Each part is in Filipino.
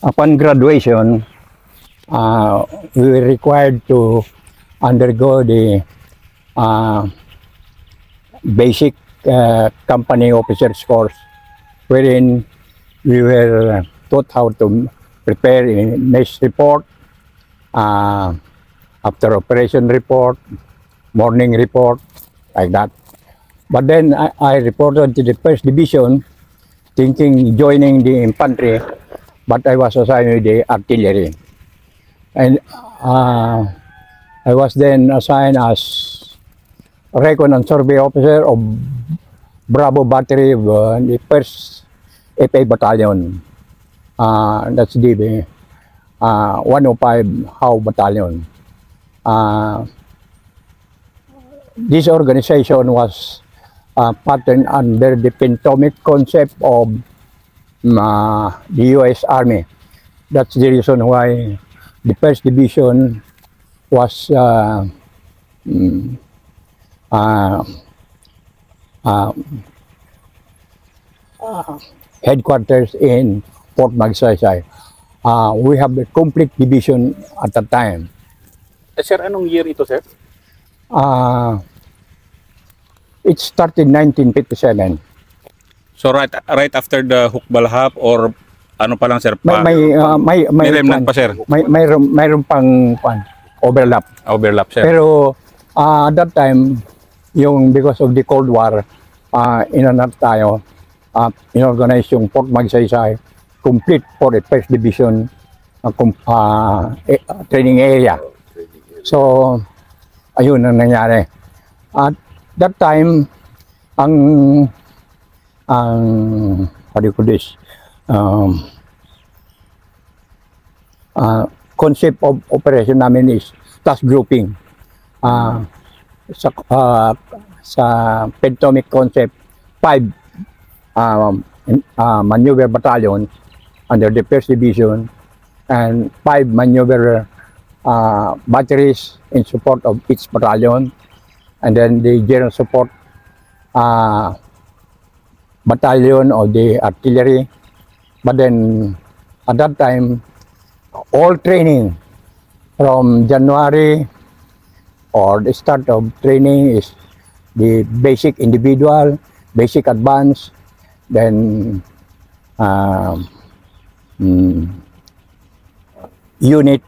Upon graduation, we were required to undergo the uh, basic company officers course, wherein we were taught how to prepare a mess report, uh, after operation report, morning report, like that. But then I reported to the first division, thinking joining the infantry, but I was assigned with the artillery. And I was then assigned as recon and survey officer of Bravo Battery of the 1st FA Battalion. That's the 105 How Battalion. This organization was patterned under the pentomic concept of the U.S. Army. That's the reason why the 1st Division was headquarters in Fort Magsaysay. We have the complete division at the time. Sir, anong year ito, sir? It started 1957. So right after the Hukbalhap or ano pa lang, sir? May remnant pa, sir? Mayroon pang overlap. Overlap, sir. Pero at that time, because of the Cold War, inanap tayo, inorganize yung Fort Magsaysay, complete for the 1st Division training area. So, ayun ang nangyari. At that time, how do you call this? Concept of operation namin is task grouping. Sa pentomic concept, 5 maneuver battalion under the 1st Division and 5 maneuver batteries in support of each battalion, and then the general support battalion of the artillery. But then at that time, all training from January, or the start of training is the basic individual, basic advance, then unit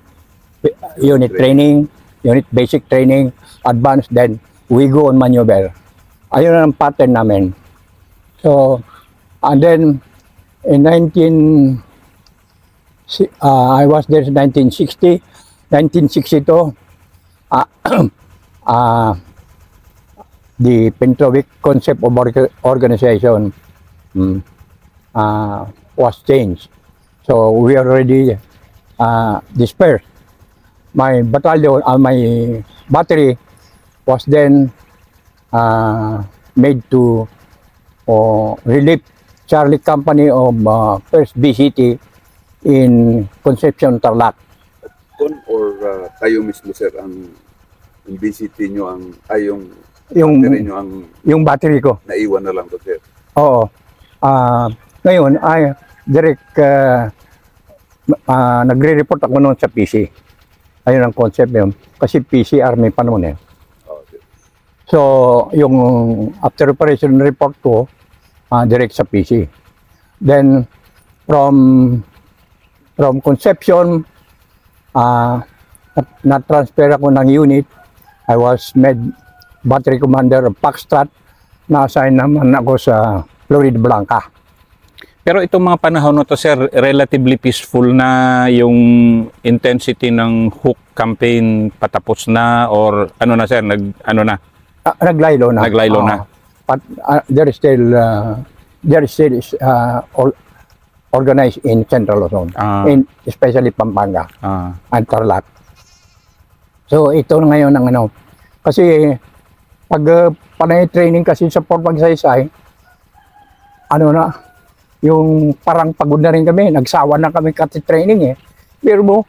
training, unit basic training, advanced, then we go on maneuver. Ayun ang pattern namin. So, and then in I was there in 1960, 1962, the pentomic concept of organization was changed. So we already dispersed. My battalion, my battery was then made to relieve Charlie Company of 1st BCT in Concepcion, Tarlac. Or kayo mismo, sir, ang BCT nyo, yung battery nyo ang yung battery ko. naiwan na lang to, sir? Oo. Ngayon, direct nagre-report ako noon sa PC. Ayun ang concept yun. Kasi PC Army pa noon eh. Okay. So, yung after operation report ko, direct sa PC. Then, from Concepcion, na-transfer ako ng unit. I was made battery commander of Pakstrat. Na-assign naman ako sa Florida Blanca. Pero itong mga panahon na to, sir, relatively peaceful na yung intensity ng Hook campaign patapos na, or ano na, sir, Naglaylo na. Naglaylo na. But there is still organized in Central Luzon, especially Pampanga and Tarlac. So ito ngayon ang kasi pag panay training kasi sa Fort Magsaysay, yung parang pagod na rin kami, nagsawa na kami training eh. Pero mo,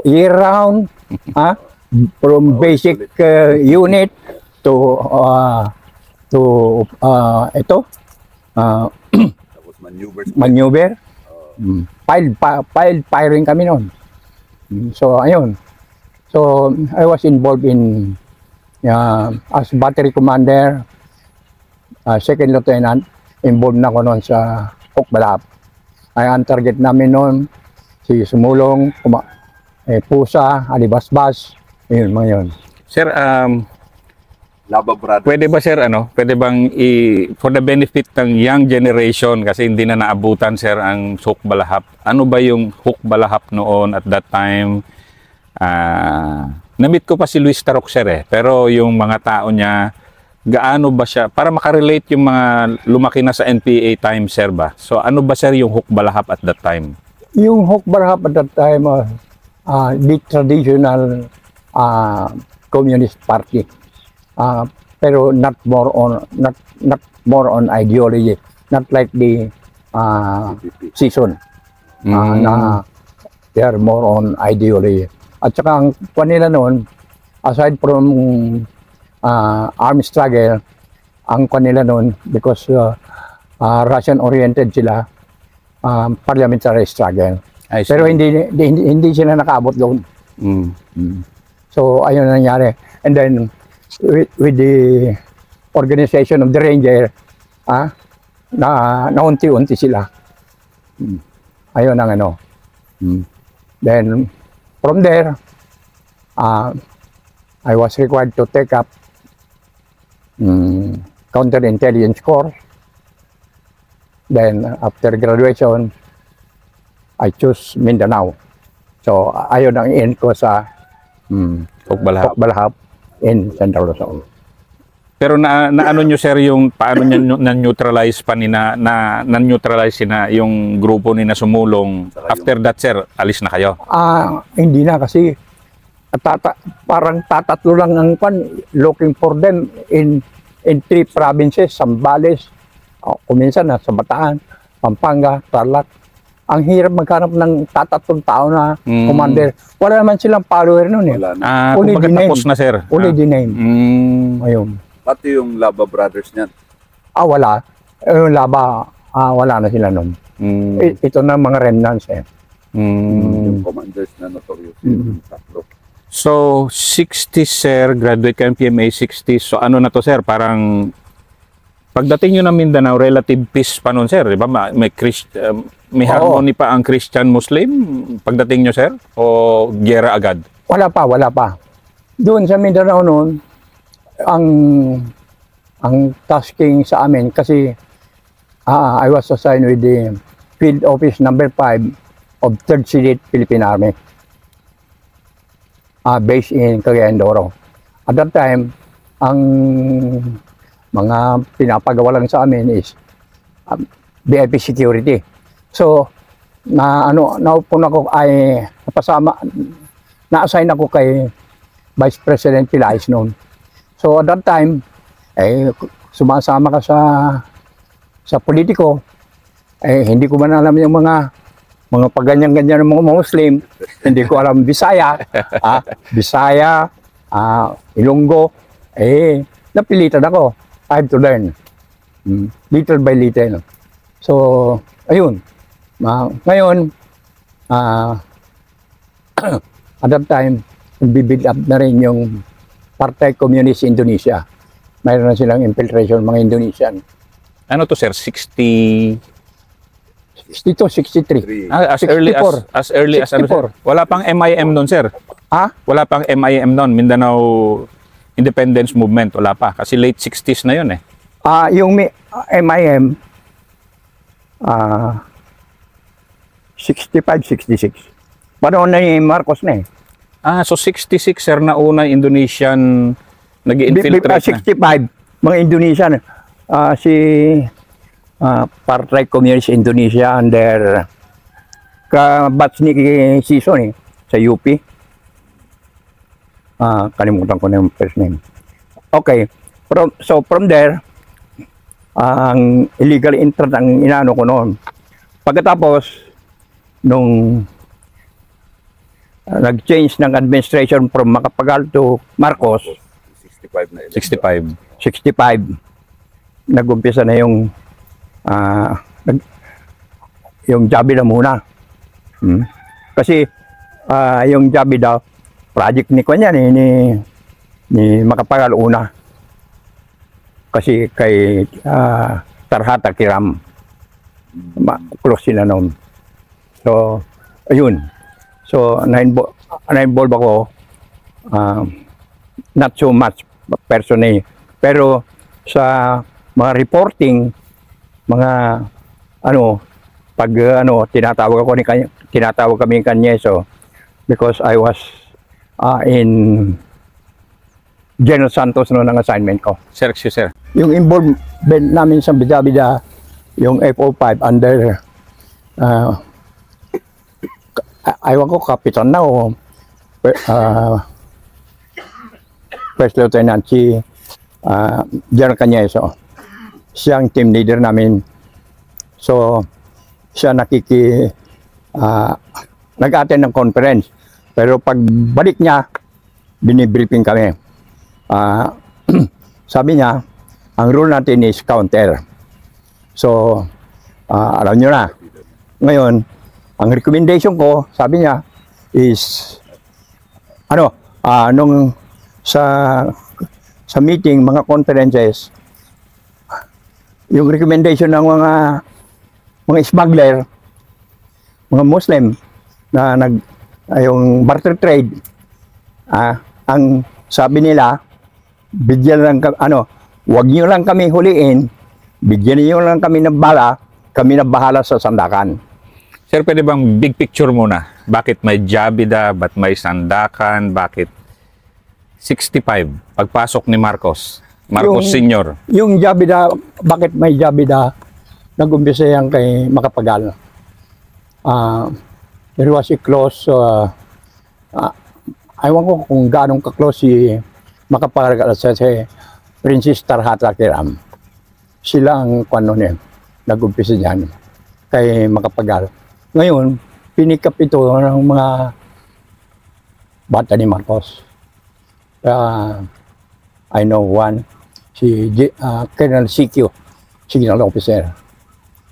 year round, from basic unit to Tapos maneuvers. maneuver, Piled firing kami noon. So, ayun. So, I was involved in as battery commander, second lieutenant, involved na ako noon sa Hook Balahap. Ay, ang target namin noon, si Sumulong, Pusa, Alibasbas, yun, mga yun. Sir, Laba Brothers. pwede ba sir, pwede bang for the benefit ng young generation, kasi hindi na naabutan sir ang Hook Balahap. Ano ba yung Hook Balahap noon at that time? Na-meet ko pa si Luis Tarok sir pero yung mga tao niya, gaano ba siya, para makarelate yung mga lumaki na sa NPA time sir ba? So ano ba sir yung Hook Balahap at that time? Yung Hook Balahap at that time, the traditional communist party. Pero not more on ideology, not like the season na they are more on ideology. At saka ang kanila noon, aside from armed struggle, ang kanila noon, because Russian oriented sila, parliamentary struggle. Pero hindi sila nakaabot doon. So ayun ang nangyari. And then with the organization of the Ranger, naunti-unti sila. Ayun ang ano. Then from there, I was required to take up counterintelligence course. Then after graduation, I chose Mindanao. So ayun ang end ko sa Hook Balahap. Hook Balahap in Central Luzon. Pero naano nyo sir yung paano nyo na-neutralize pa na-neutralize na yung grupo ni na Sumulong. After that sir, alis na kayo? Hindi na kasi parang tatatlo lang ang looking for them in 3 provinces, Zambales, kuminsan na sa Bataan, Pampanga, Tarlac. Ang hirap maghanap ng tatatlong tao na commander. Wala naman silang follower noon eh. Wala na. Only Kumbaga the name. tapos na sir? Only the name. Ayun. Pati yung Laba Brothers niyan. Wala. Yung Laba, wala na sila noon. Ito na mga remnants eh. Yung commanders na notorious. Yung tatlo. So, 60 sir, graduate ka ng PMA 60. So, ano na to sir? Parang, pagdating nyo ng Mindanao, relative peace pa nun sir. Diba? May harmony pa ang Christian-Muslim pagdating nyo sir? O gera agad? Wala pa. Doon sa Mindanao noon, ang tasking sa amin, kasi I was assigned with the Field Office number 5 of 3rd Syndicate Philippine Army. Based in Cagayan de Oro. At that time, ang mga pinapagawa lang sa amin is VIP security. So, naupon ako ay na-assign ako kay Vice President Pilais noon. So, at that time, sumasama ka sa politiko, hindi ko man alam yung mga pagganyan-ganyan ng mga Muslim, hindi ko alam Bisaya, Ilonggo, napilitan ako. I have to learn, little by little. So, ayun. Ngayon, at that time, nagbibuild up na rin yung Partai Komunis Indonesia. Mayroon na silang infiltration mga Indonesian. Ano to sir? 62, 63. as 64. early as ano sir? Wala pang MIM noon sir? Wala pang MIM noon, Mindanao Independence Movement, wala pa. Kasi late 60s na yun eh. Yung MIM, 65, 66. Panahon na ni Marcos na eh. So 66 sir na una Indonesian nag-infiltrate na. 65, mga Indonesian. Si Partai Komunis Indonesia under kabatch ni Sison sa UP. Kalimutan ko na yung first name. Okay. From there, ang illegal entrant ang inano ko noon. Pagkatapos, nung nag-change ng administration from Macapagal to Marcos, 65 na election. 65. 65, nag-umpisa na yung yung Jabida muna. Kasi yung Jabida, project ni Kanya ni Makapagal una. Kasi kay Tarhata Kiram, close sila noon. So, ayun. So, na-involve ako, not so much personally. Pero sa mga reporting, mga pag tinatawag kami ni Canyeso because I was in General Santos noon ang assignment ko. Sir, excuse sir. Yung involvement namin sa Bida-Bida, yung FO5 under ayaw ko kapitan na o First Lieutenant si General Canyeso. Siya ang team leader namin. So, siya nag-attend ng conference. Pero pagbalik niya, binibriefing kami. Sabi niya, ang rule natin is counter. So, alam nyo na. Ngayon, ang recommendation ko, sabi niya, is, nung sa meeting, mga conferences, yung recommendation ng mga smuggler, mga Muslim, na yung barter trade, ang sabi nila, bigyan lang wag niyo lang kami huliin, bigyan niyo lang kami ng bala, kami na bahala sa sandakan. Sir, pwede bang big picture muna? Bakit may Jabida, ba't may sandakan, bakit 65 pagpasok ni Marcos Senior? Yung Jabida, bakit may Jabida? Nag-umpisa yan kay Makapagal. There was a close, ayaw ko kung gaano ka-close si Makapagal sa Princess Tarhata Kiram. Sila ang nag-umpisa dyan kay Makapagal. Ngayon, pinikap ito ng mga bata ni Marcos. I know one, si Colonel CQ, Signal Officer.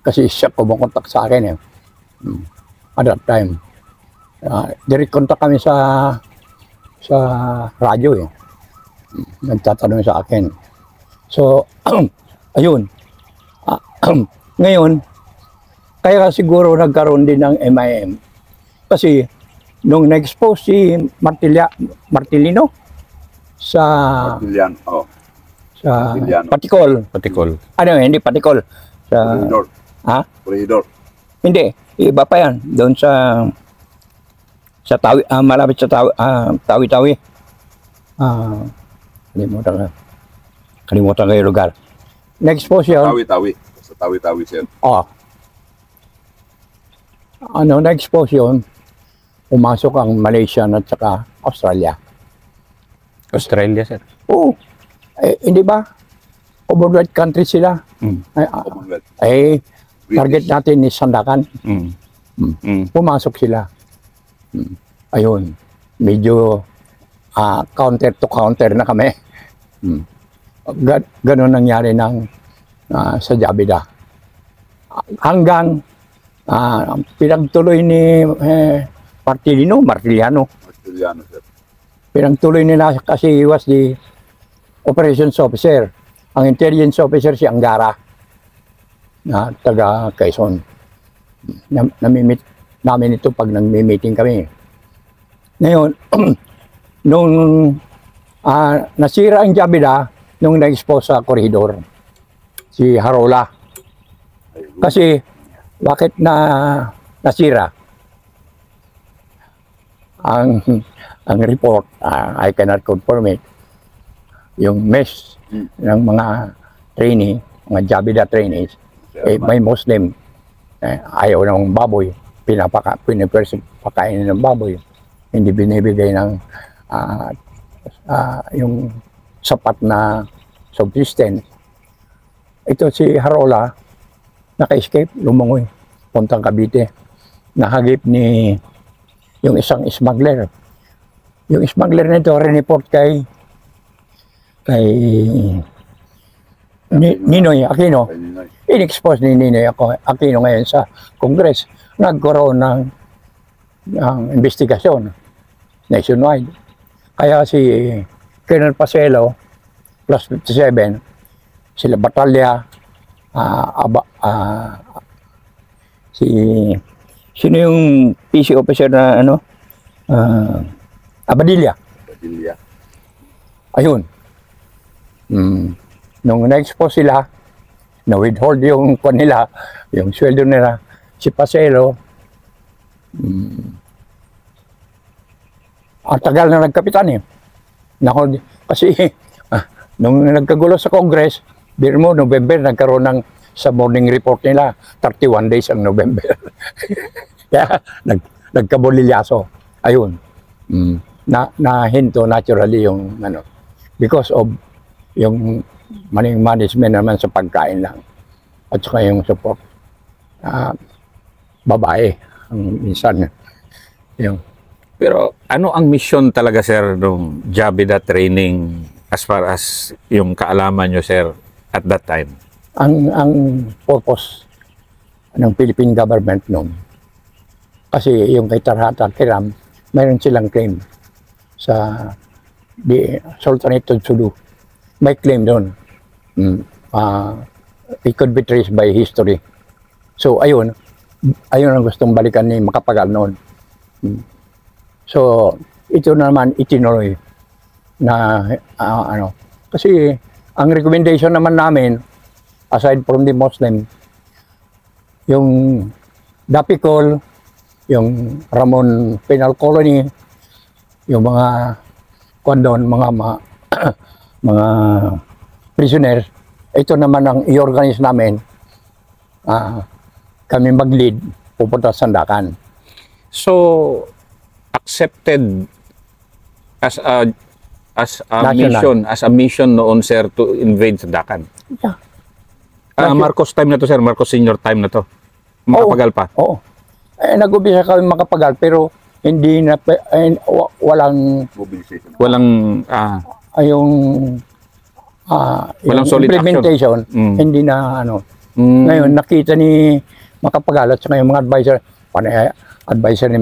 Kasi siya kumontak sa akin at that time. Direct contact kami sa radyo nagtatanong sa akin. So, ayun. Ngayon, kaya siguro nagkaroon din ng MIM. Kasi, nung na-expose si Martilino sa Patikol. Hindi Patikol. Corridor. Corridor. Hindi, iba pa yan. Doon sa Tawi, malapit sa Tawi-Tawi. Kalimutan kayo lugar. Na-expose yun. Tawi-Tawi. Sa Tawi-Tawi siya. Na-expose yun. Pumasok ang Malaysia at saka Australia. Australia, sir? Oo. Hindi ba? Commonwealth country sila. Target natin is Sandakan. Pumasok sila. Ayun. Medyo counter to counter na kami. Ganon nangyari sa Jabida. Hanggang pinagtuloy ni Martiliano. Sir. Pinagtuloy nila kasi he was the operations officer. Ang intelligence officer si Angara na taga Quezon. Namimit namin ito pag nag-meeting kami. Ngayon, nung nasira ang Jabida, nung na-expose sa koridor, si Harola. Kasi, bakit nasira? Ang report, I cannot confirm it, yung mess ng mga trainee, mga Jabida trainees, may Muslim, ayaw ng baboy, pinapakain ng baboy, hindi binibigay ng yung sapat na subsistence. Ito si Harola, naka-escape, lumangoy, puntang Cavite. Nahagip ni yung isang smuggler. Yung smuggler nito, report kay Ninoy Aquino. in-expose ni Ninoy Aquino ngayon sa Congress. Nagkaroon ng investigasyon nationwide. Kaya si Colonel Paselo plus 57, sila Batalya, sino yung PC officer na Abadilla. Padilla. Ayun. Nung na-expose sila, na-withhold yung nila, yung sweldo nila, si Paselo, ang tagal na nagkapitan eh. Nako, kasi nung nagkagulo sa Congress, biro mo, November, nagkaroon ng sa morning report nila, 31 days ang November. Kaya nagkabulilyaso. Ayun. Nahinto naturally yung because of yung management naman sa pagkain lang at saka yung support babae ang minsan yung. Pero ano ang mission talaga, sir, ng Jabida training as far as yung kaalaman nyo, sir, at that time? Ang purpose ng Philippine government noon, kasi yung kay Tarhata Kiram, mayroon silang claim sa Sultanate of Sulu. May claim doon. It could be traced by history. So ayun ang gustong balikan ni Macapagal noon. So ito naman itinuloy na kasi ang recommendation naman namin, aside from the Muslim, yung Dapicol, yung Ramon Penal Colony, yung mga kondon, mga prisoners, ito naman ang i-organize namin. Kami mag-lead, pupunta sa Sandakan. So, accepted as a National. mission noon, sir, to invade Sandakan. Yeah. Marcos time na to, sir. Marcos senior time na to. Makapagal pa. Oo. Nag-umpisa kami makapagal, pero hindi na, walang Mobilization. Walang yung solid implementation, action. hindi na Ngayon, nakita ni Macapagal at saka yung mga advisor, advisor ni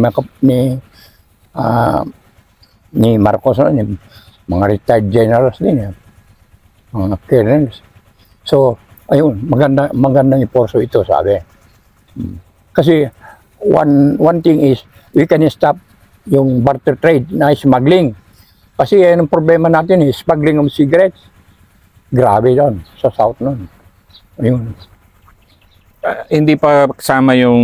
Marcos, mga retired generals din, mga colonels. So, ayun, magandang iporso ito, sabi. Kasi, one thing is, we can stop yung barter trade na smuggling. Kasi yan ang problema natin, smuggling of cigarettes. Grabe doon, sa south noon. Ayun. Hindi pa kasama yung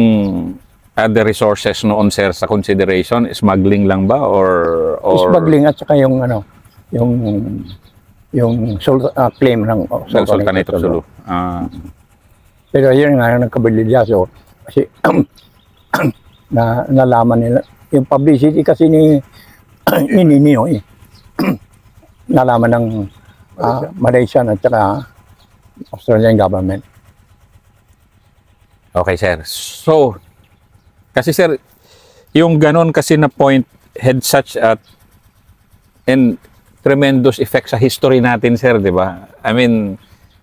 other resources noon, sir, sa consideration? Smuggling lang ba? Or... Smuggling at saka yung claim ng Sultanate of Sulu. Pero yun nga, nagkabilidyaso. Kasi nalaman nila. Yung publicity kasi ni Ninoy, nalaman ng Malaysian at saka Australian government. Okay, sir. So, kasi sir, yung ganon kasi na point had such a tremendous effect sa history natin, sir, di ba? I mean,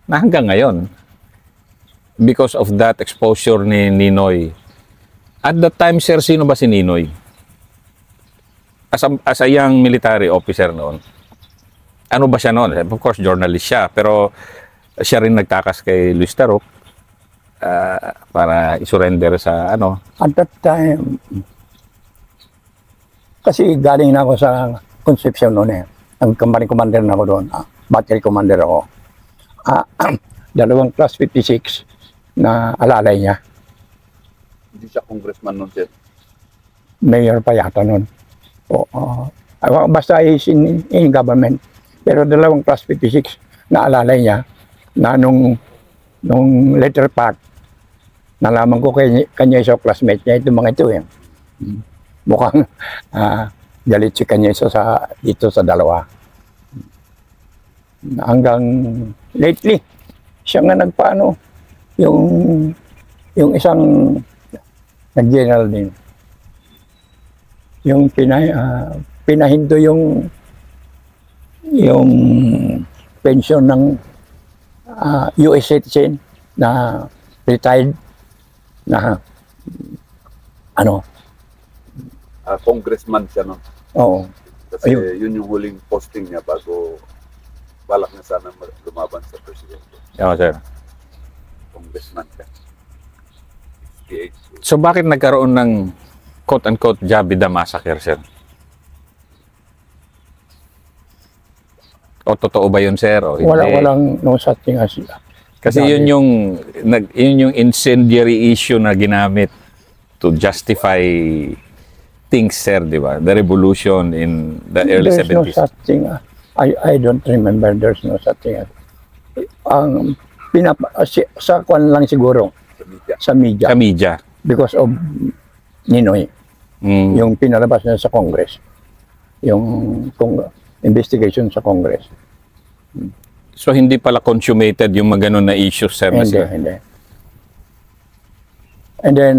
na hanggang ngayon, because of that exposure ni Ninoy. At that time, sir, sino ba si Ninoy? As a young military officer noon, ano ba siya noon? Of course, journalist siya, pero siya rin nagtakas kay Luis Tarok para isurrender sa At that time, kasi galing na ako sa Concepcion noon Ang company commander na ako doon. Battery commander ako. 2 class 56 na alalay niya. Hindi siya congressman nun, sir. Mayor pa yata noon. Basta is in government. Pero 2 class 56 na alalay niya na nung letter pack, nalaman ko kanya sa classmate niya, itong mga ito mukhang galit si kanya dito sa dalawa. Hanggang lately, siya nga nagpaano, yung isang nag-general din. Yung pinahinto yung pension ng US citizen na retired na ano, Congressman siya, no? oo. Kasi Ayun. yun yung huling posting niya bago balak na sana lumaban sa presidente. Oo, sir. Congressman siya. 68. So bakit nagkaroon ng quote-unquote Jabida Massacre, sir? O totoo ba yun, sir? O hindi? Walang no such thing as Kasi yun yung incendiary issue na ginamit to justify things, sir, di ba? The revolution in the early there's 70s. no such thing. I don't remember there's no such thing. Ang sa kwan lang siguro Sa media. sa media Sa media. because of Ninoy, Mm. yung pinalabas niya sa Congress, yung investigation sa Congress. So hindi pala consummated yung mga ganun na issues, sir, na Hindi, sir. hindi. And then